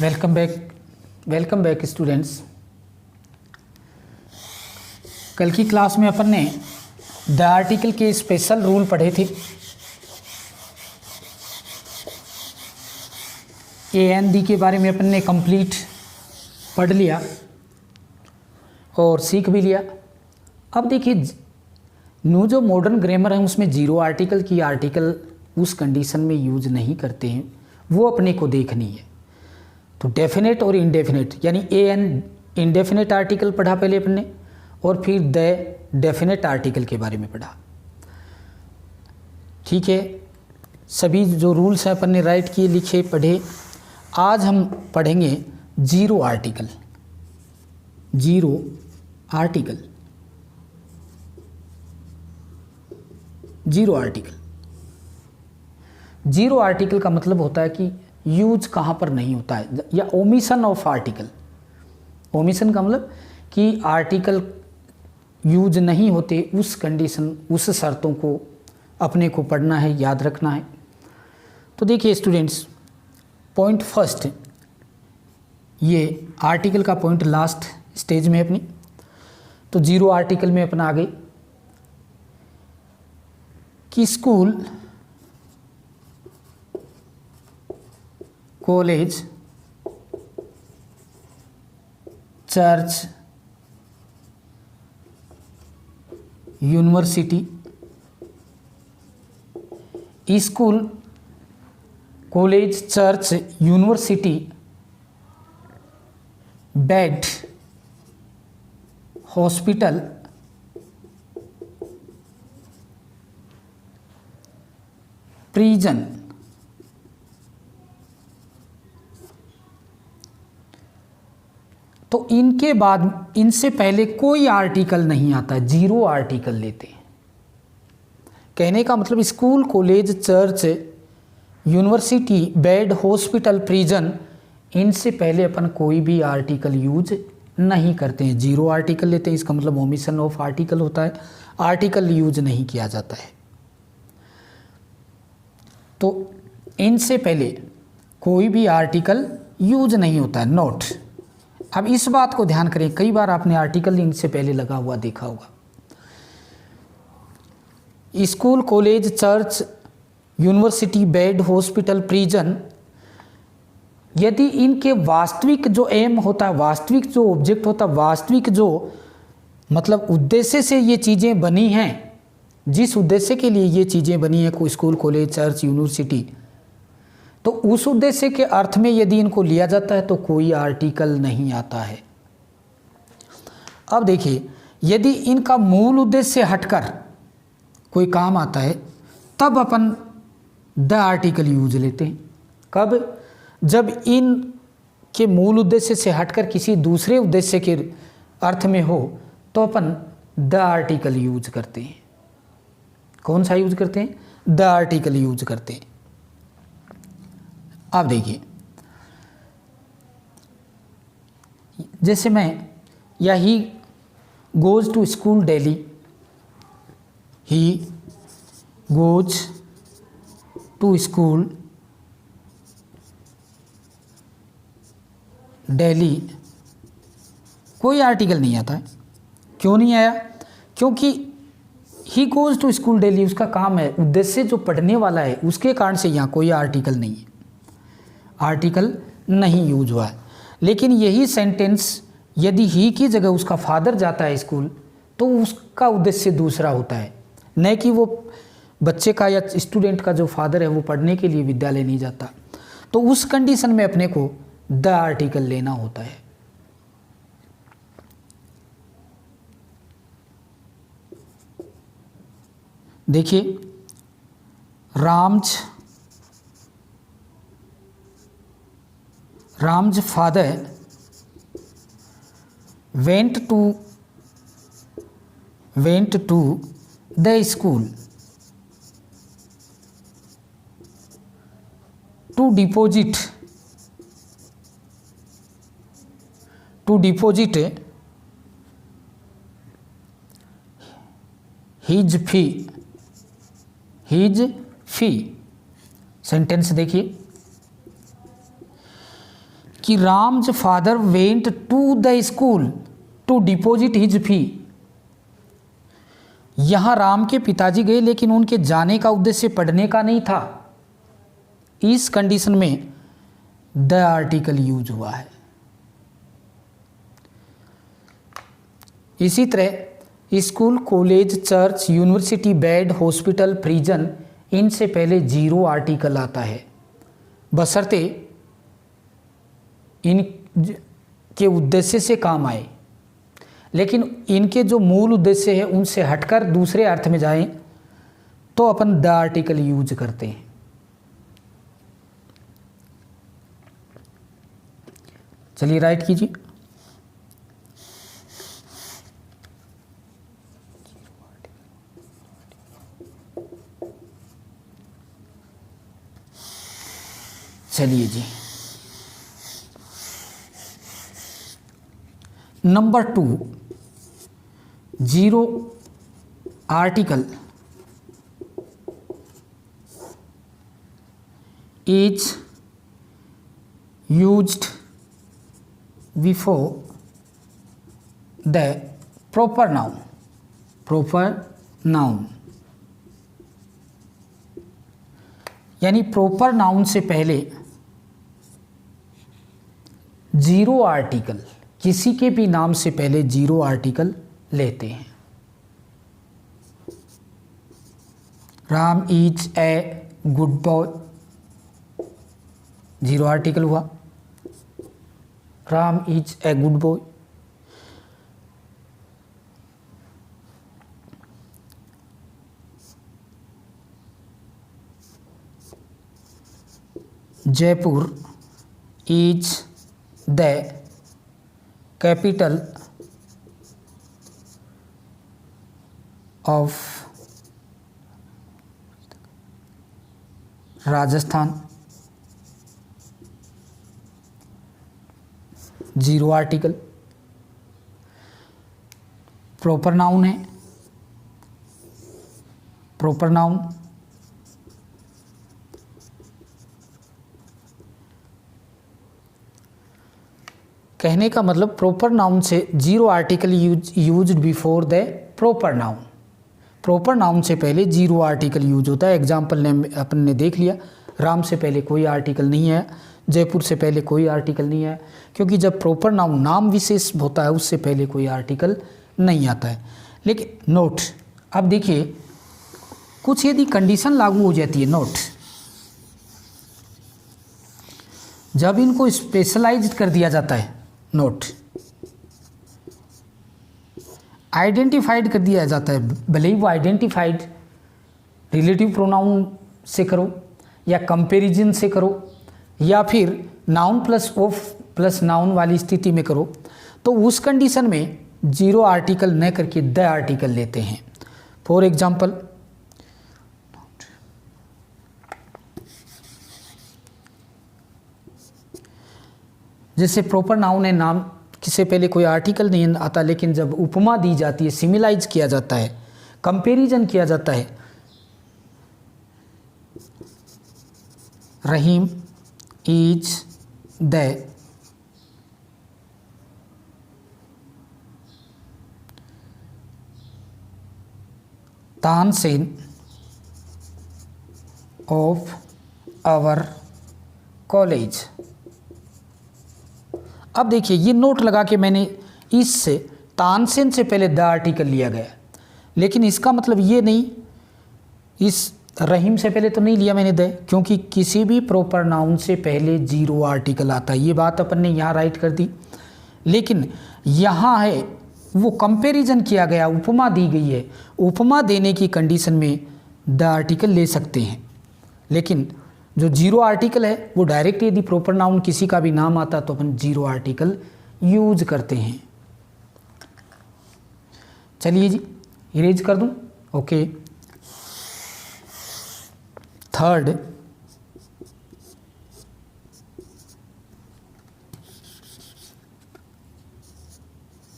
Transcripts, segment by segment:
Welcome back students. कल की class में अपन ने द आर्टिकल के स्पेशल रूल पढ़े थे। ए एन डी के बारे में अपन ने कंप्लीट पढ़ लिया और सीख भी लिया। अब देखिए, न्यू जो मॉडर्न ग्रामर है उसमें जीरो आर्टिकल की आर्टिकल उस कंडीशन में यूज नहीं करते हैं, वो अपने को देखनी है। तो डेफिनेट और इनडेफिनेट, यानी ए एन इनडेफिनेट आर्टिकल पढ़ा पहले अपन ने, और फिर द डेफिनेट आर्टिकल के बारे में पढ़ा। ठीक है, सभी जो रूल्स हैं अपन ने राइट किए, लिखे, पढ़े। आज हम पढ़ेंगे zero article. Zero article, zero article. Zero article का मतलब होता है कि यूज कहाँ पर नहीं होता है, या ओमिशन ऑफ आर्टिकल। ओमिशन का मतलब कि आर्टिकल यूज नहीं होते, उस कंडीशन, उस शर्तों को अपने को पढ़ना है, याद रखना है। तो देखिए स्टूडेंट्स, पॉइंट फर्स्ट, ये आर्टिकल का पॉइंट लास्ट स्टेज में अपनी। तो जीरो आर्टिकल में अपना आ गए कि school, college, church, university. School, college, church, university, bed, hospital, prison, तो इनके बाद, इनसे पहले कोई आर्टिकल नहीं आता, जीरो आर्टिकल लेते हैं। कहने का मतलब school, college, church, university, bed, hospital, prison, इनसे पहले अपन कोई भी आर्टिकल यूज नहीं करते हैं, जीरो आर्टिकल लेते हैं। इसका मतलब ओमिशन ऑफ आर्टिकल होता है, आर्टिकल यूज नहीं किया जाता है। तो इनसे पहले कोई भी आर्टिकल यूज नहीं होता है, नॉट। अब इस बात को ध्यान करें, कई बार आपने आर्टिकल इनसे पहले लगा हुआ देखा होगा। School, college, church, university, bed, hospital, prison, यदि इनके वास्तविक जो एम होता है, वास्तविक जो ऑब्जेक्ट होता है, वास्तविक जो मतलब उद्देश्य से ये चीज़ें बनी हैं, जिस उद्देश्य के लिए ये चीज़ें बनी हैं, कोई स्कूल, कॉलेज, चर्च, यूनिवर्सिटी, तो उस उद्देश्य के अर्थ में यदि इनको लिया जाता है तो कोई आर्टिकल नहीं आता है। अब देखिए, यदि इनका मूल उद्देश्य से हटकर कोई काम आता है, तब अपन द आर्टिकल यूज लेते हैं। कब? जब इन के मूल उद्देश्य से हटकर किसी दूसरे उद्देश्य के अर्थ में हो, तो अपन द आर्टिकल यूज करते हैं। कौन सा यूज करते हैं? द आर्टिकल यूज करते हैं। आप देखिए, जैसे मैं, या he goes to school daily, he goes to school daily, कोई आर्टिकल नहीं आता है। क्यों नहीं आया? क्योंकि he goes to school daily उसका काम है, उद्देश्य जो पढ़ने वाला है, उसके कारण से यहाँ कोई आर्टिकल नहीं है, आर्टिकल नहीं यूज हुआ है। लेकिन यही सेंटेंस यदि ही की जगह उसका फादर जाता है स्कूल, तो उसका उद्देश्य दूसरा होता है, न कि वो बच्चे का या स्टूडेंट का जो फादर है वो पढ़ने के लिए विद्यालय नहीं जाता। तो उस कंडीशन में अपने को द आर्टिकल लेना होता है। देखिए, Ram's father went to the school to deposit his fee। Sentence देखिए, कि Ram's father went to the school to deposit his fee. यहां राम के पिताजी गए लेकिन उनके जाने का उद्देश्य पढ़ने का नहीं था। इस कंडीशन में द आर्टिकल यूज हुआ है। इसी तरह school, college, church, university, bed, hospital, prison, इनसे पहले जीरो आर्टिकल आता है, बशर्ते इन के उद्देश्य से काम आए। लेकिन इनके जो मूल उद्देश्य है उनसे हटकर दूसरे अर्थ में जाएं तो अपन द आर्टिकल यूज करते हैं। चलिए राइट कीजिए। चलिए जी, number 2, zero article is used before the proper noun. proper noun यानी प्रॉपर नाउन से पहले जीरो आर्टिकल, किसी के भी नाम से पहले जीरो आर्टिकल लेते हैं। Ram is a good boy, zero article हुआ, Ram is a good boy. Jaipur is the capital of Rajasthan, zero article. Proper noun है, प्रॉपर नाउन कहने का मतलब प्रॉपर नाउन से zero article used before the proper noun. Proper noun से पहले zero article use होता है। एग्जाम्पल ने अपन ने देख लिया, राम से पहले कोई आर्टिकल नहीं है, जयपुर से पहले कोई आर्टिकल नहीं है, क्योंकि जब प्रॉपर नाउन नाम विशेष होता है उससे पहले कोई आर्टिकल नहीं आता है। लेकिन नोट, अब देखिए कुछ यदि कंडीशन लागू हो जाती है, नोट, जब इनको स्पेशलाइज्ड कर दिया जाता है, नोट, आइडेंटिफाइड कर दिया जाता है, भले ही वो आइडेंटिफाइड रिलेटिव प्रोनाउन से करो या कंपैरिजन से करो या फिर noun plus of plus noun वाली स्थिति में करो, तो उस कंडीशन में जीरो आर्टिकल न करके द आर्टिकल लेते हैं। फॉर एग्जाम्पल, जैसे प्रॉपर नाउन है, नाम किसे पहले कोई आर्टिकल नहीं आता, लेकिन जब उपमा दी जाती है, सिमिलाइज किया जाता है, कंपैरिजन किया जाता है, Rahim is the Tansen of our college. अब देखिए ये नोट लगा के मैंने इससे तानसेन से पहले द आर्टिकल लिया गया, लेकिन इसका मतलब ये नहीं, इस रहीम से पहले तो नहीं लिया मैंने द, क्योंकि किसी भी प्रॉपर नाउन से पहले जीरो आर्टिकल आता है। ये बात अपन ने यहाँ राइट कर दी, लेकिन यहाँ है वो कंपैरिजन किया गया, उपमा दी गई है, उपमा देने की कंडीशन में द आर्टिकल ले सकते हैं। लेकिन जो जीरो आर्टिकल है वो डायरेक्ट यदि प्रॉपर नाउन किसी का भी नाम आता तो अपन जीरो आर्टिकल यूज करते हैं। चलिए जी, इरेज कर दूं, okay. Third,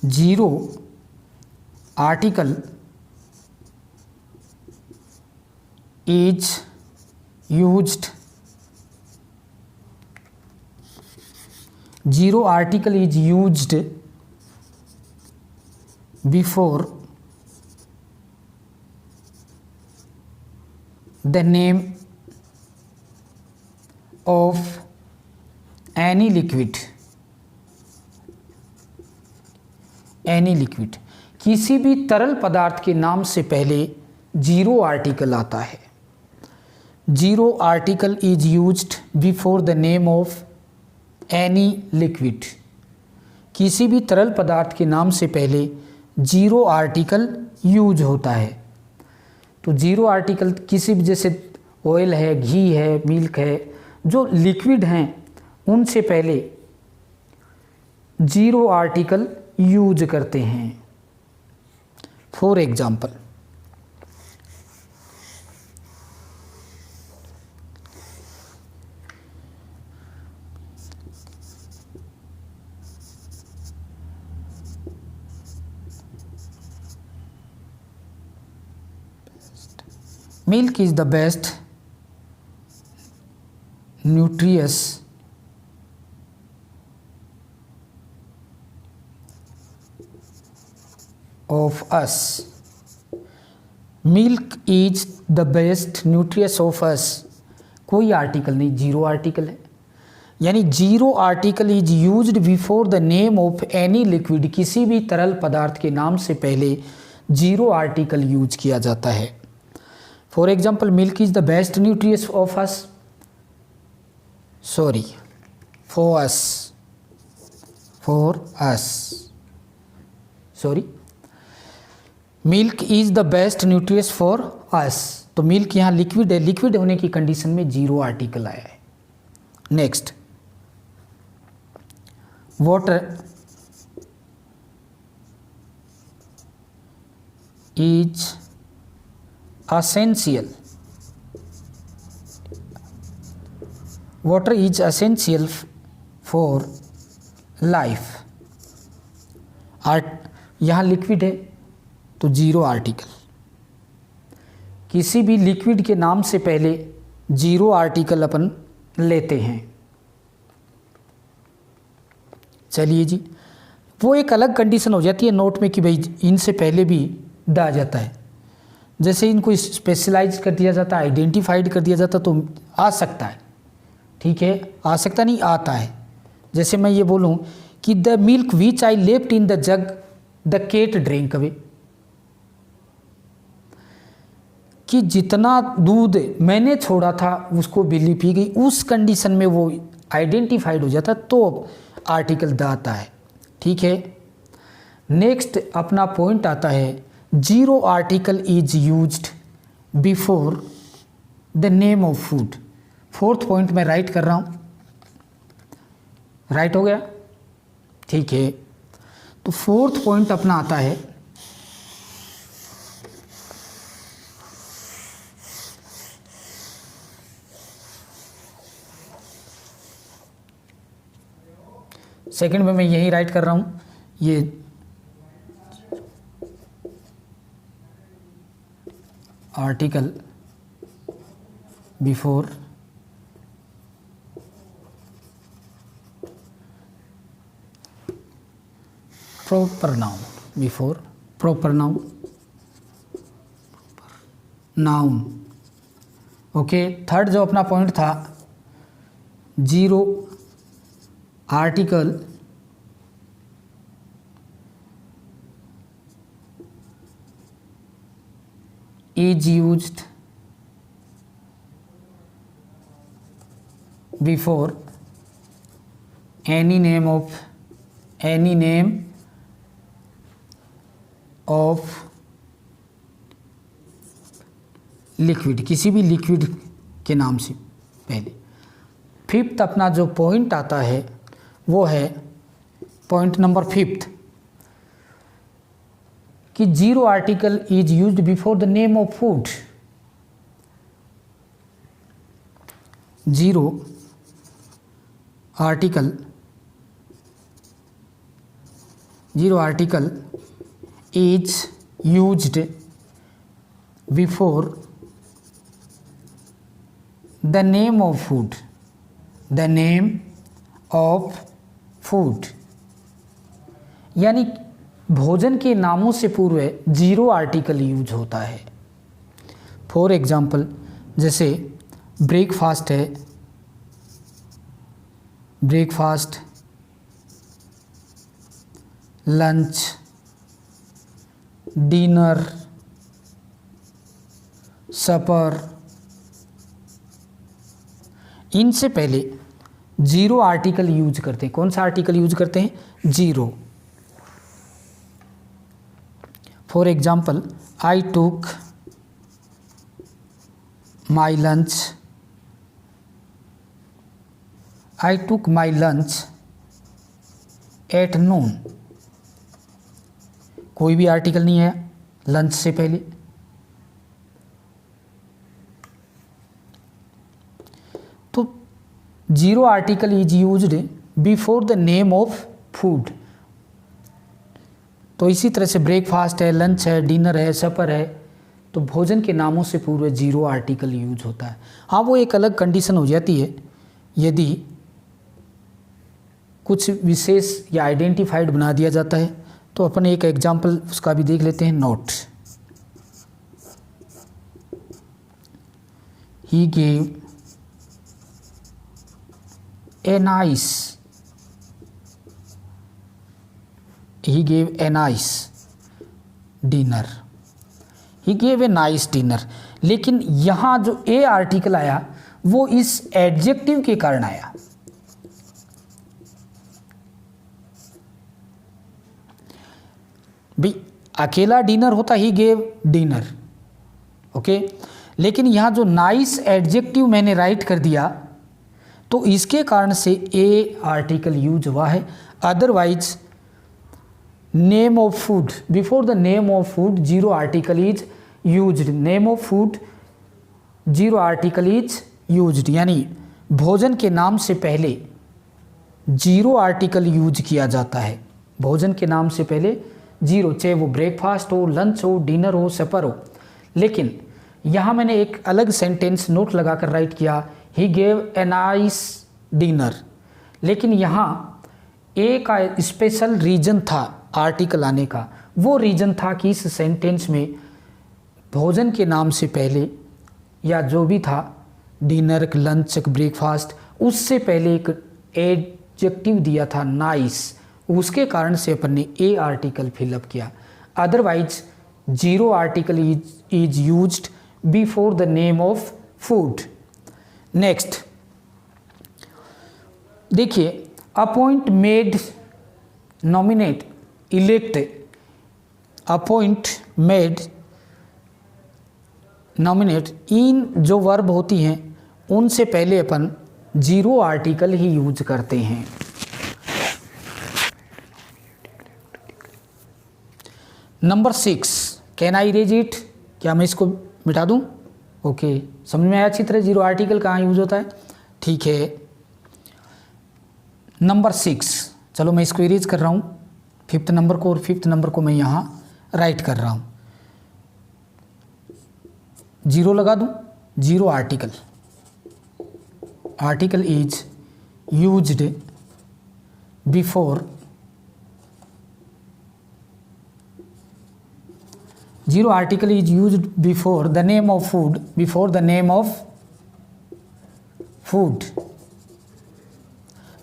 zero article is used zero article is used before the name of any liquid, any liquid, किसी भी तरल पदार्थ के नाम से पहले जीरो आर्टिकल आता है। Zero article is used before the name of any liquid, किसी भी तरल पदार्थ के नाम से पहले जीरो आर्टिकल यूज होता है। तो जीरो आर्टिकल किसी भी, जैसे ऑयल है, घी है, मिल्क है, जो लिक्विड हैं उनसे पहले जीरो आर्टिकल यूज करते हैं। For example, milk is the best nutritious of us, milk is the best nutritious of us, कोई आर्टिकल नहीं, जीरो आर्टिकल है। यानी zero article is used before the name of any liquid, किसी भी तरल पदार्थ के नाम से पहले जीरो आर्टिकल यूज किया जाता है। For example, milk is the best nutritious of us, sorry, for us, for us, sorry, milk is the best nutritious for us. तो मिल्क यहाँ लिक्विड है, लिक्विड होने की कंडीशन में जीरो आर्टिकल आया है। Next, water is essential, water is essential for life, यहाँ liquid है तो जीरो आर्टिकल, किसी भी लिक्विड के नाम से पहले जीरो आर्टिकल अपन लेते हैं। चलिए जी, वो एक अलग कंडीशन हो जाती है नोट में कि भाई इनसे पहले भी द आ जाता है, जैसे इनको स्पेशलाइज कर दिया जाता है, आइडेंटिफाइड कर दिया जाता तो आ सकता है, ठीक है, आ सकता नहीं, आता है। जैसे मैं ये बोलूँ कि the milk which I left in the jug the cat drink away, कि जितना दूध मैंने छोड़ा था उसको बिल्ली पी गई, उस कंडीशन में वो आइडेंटिफाइड हो जाता तो आर्टिकल द आता है, ठीक है। नेक्स्ट अपना पॉइंट आता है, zero article is used before the name of food. Fourth point मैं राइट कर रहा हूँ, राइट हो गया, ठीक है। तो फोर्थ पॉइंट अपना आता है, सेकंड में मैं यही राइट कर रहा हूँ, ये article before proper noun, before proper noun, noun, okay. Third जो अपना पॉइंट था, zero article is used before any name of liquid, किसी भी लिक्विड के नाम से पहले। फिफ्थ अपना जो पॉइंट आता है वो है पॉइंट नंबर फिफ्थ, कि zero article is used before the name of food. Zero article is used before the name of food, the name of food, यानी भोजन के नामों से पूर्व जीरो आर्टिकल यूज होता है। फॉर एग्जाम्पल जैसे ब्रेकफास्ट है, ब्रेकफास्ट, लंच, डिनर, सपर, इनसे पहले जीरो आर्टिकल यूज करते हैं। कौन सा आर्टिकल यूज करते हैं? Zero. For example I took my lunch, I took my lunch at noon. कोई भी आर्टिकल नहीं है लंच से पहले। तो zero article is used before the name of food. तो इसी तरह से ब्रेकफास्ट है, लंच है, डिनर है, सपर है, तो भोजन के नामों से पूर्व जीरो आर्टिकल यूज होता है। हाँ, वो एक अलग कंडीशन हो जाती है यदि कुछ विशेष या आइडेंटिफाइड बना दिया जाता है। तो अपन एक एग्जाम्पल उसका भी देख लेते हैं। Note, he gave a nice, he gave a nice dinner, he gave a nice dinner। लेकिन यहाँ जो ए आर्टिकल आया वो इस एडजेक्टिव के कारण आया। भाई अकेला डिनर होता ही गेव डिनर, ओके, लेकिन यहाँ जो नाइस एडजेक्टिव मैंने राइट कर दिया तो इसके कारण से ए आर्टिकल यूज हुआ है। Otherwise name of food, before the name of food zero article is used. Name of food zero article is used, यानी भोजन के नाम से पहले जीरो आर्टिकल यूज किया जाता है। भोजन के नाम से पहले जीरो, चाहे वो ब्रेकफास्ट हो, लंच हो, डिनर हो, सपर हो। लेकिन यहाँ मैंने एक अलग सेंटेंस नोट लगाकर राइट किया, he gave a nice dinner. लेकिन यहाँ ए का स्पेशल रीजन था आर्टिकल आने का। वो रीजन था कि इस सेंटेंस में भोजन के नाम से पहले या जो भी था, डिनर, लंच, ब्रेकफास्ट, उससे पहले एक एडजेक्टिव दिया था नाइस। उसके कारण से अपन ने ए आर्टिकल फिलअप किया। Otherwise zero article is used before the name of food. Next देखिए, appoint, made, nominate, elect, appoint, made, nominate, इन जो वर्ब होती हैं उनसे पहले अपन जीरो आर्टिकल ही यूज करते हैं। Number 6, can I erase it, क्या मैं इसको मिटा दूं? ओके, समझ में आया अच्छी तरह जीरो आर्टिकल कहाँ यूज होता है? ठीक है। नंबर 6, चलो मैं इसको इरेज कर रहा हूँ, 5th नंबर को, और 5th नंबर को मैं यहाँ राइट कर रहा हूँ। जीरो लगा दूँ, zero article, article is used before, zero article is used before the name of food, before the name of food.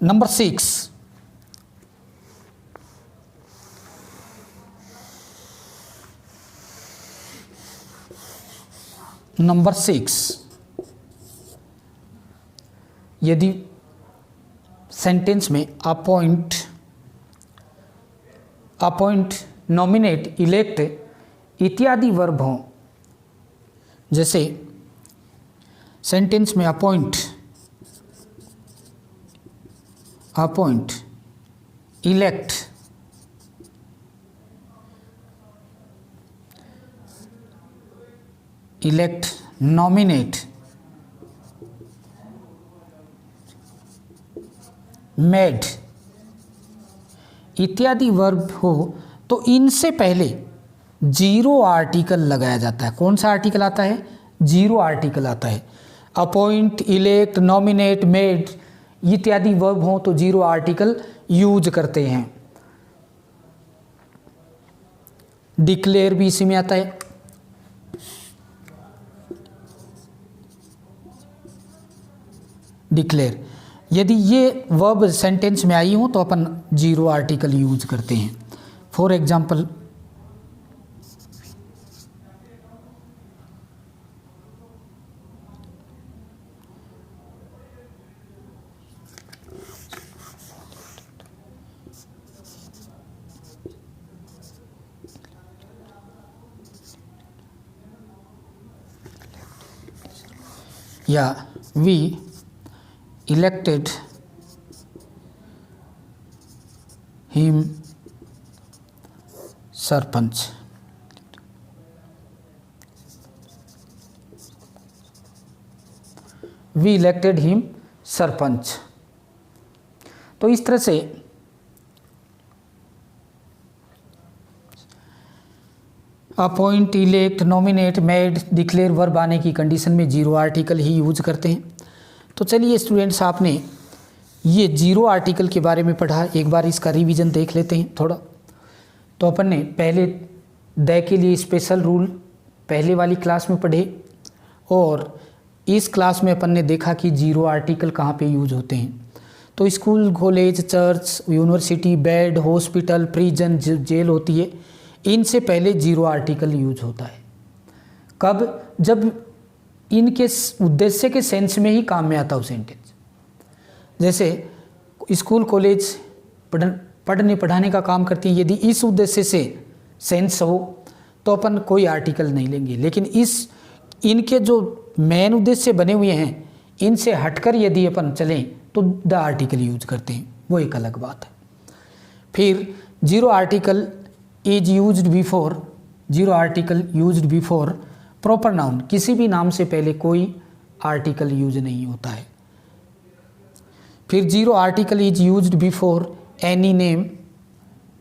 Number 6, number 6, यदि सेंटेंस में अपॉइंट, अपॉइंट, नॉमिनेट, इलेक्ट इत्यादि वर्ब हों, जैसे सेंटेंस में appoint, appoint, elect, elect, nominate, made इत्यादि verb हो तो इनसे पहले जीरो आर्टिकल लगाया जाता है। कौन सा आर्टिकल आता है? जीरो आर्टिकल आता है। अपॉइंट, इलेक्ट, नॉमिनेट, मेड इत्यादि वर्ब हों तो जीरो आर्टिकल यूज करते हैं। डिक्लेयर भी इसी में आता है। डिक्लेयर, यदि ये वर्ब सेंटेंस में आई हो तो अपन जीरो आर्टिकल यूज करते हैं। फॉर एग्जाम्पल, या we elected him sarpanch. We elected him sarpanch. तो इस तरह से appoint, elect, nominate, made, declare verb आने की कंडीशन में जीरो आर्टिकल ही यूज करते हैं। तो चलिए स्टूडेंट्स, आपने ये जीरो आर्टिकल के बारे में पढ़ा, एक बार इसका रिवीजन देख लेते हैं थोड़ा। तो अपन ने पहले द के लिए स्पेशल रूल पहले वाली क्लास में पढ़े, और इस क्लास में अपन ने देखा कि जीरो आर्टिकल कहाँ पे यूज होते हैं। तो school, college, church, university, bed, hospital, prison, jail होती है, इनसे पहले जीरो आर्टिकल यूज होता है। कब? जब इनके उद्देश्य के सेंस में ही काम में आता हो सेंटेंस। जैसे स्कूल, कॉलेज पढ़ने पढ़ाने का काम करती हैं, यदि इस उद्देश्य से सेंस हो तो अपन कोई आर्टिकल नहीं लेंगे। लेकिन इनके जो मेन उद्देश्य बने हुए हैं, इनसे हटकर यदि अपन चलें तो द आर्टिकल यूज करते हैं, वो एक अलग बात है। फिर zero article is used before, zero article used before proper noun, किसी भी नाम से पहले कोई आर्टिकल यूज नहीं होता है। फिर zero article is used before any name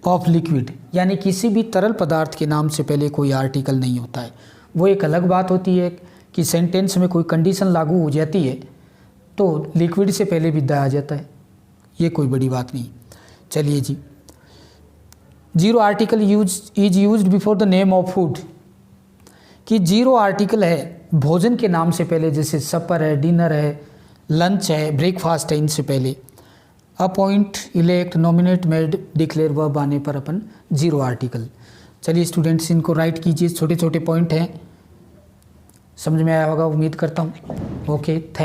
of liquid, यानी किसी भी तरल पदार्थ के नाम से पहले कोई आर्टिकल नहीं होता है। वो एक अलग बात होती है कि सेंटेंस में कोई कंडीशन लागू हो जाती है तो लिक्विड से पहले भी द आ जाता है, ये कोई बड़ी बात नहीं। चलिए जी, zero article is used before the name of food, कि जीरो आर्टिकल है भोजन के नाम से पहले, जैसे सपर है, डिनर है, लंच है, ब्रेकफास्ट है, इनसे पहले। Appoint, elect, nominate, made, declare verb आने पर अपन जीरो आर्टिकल। चलिए स्टूडेंट्स, इनको राइट कीजिए, छोटे छोटे पॉइंट हैं, समझ में आया होगा उम्मीद करता हूँ। Okay, thank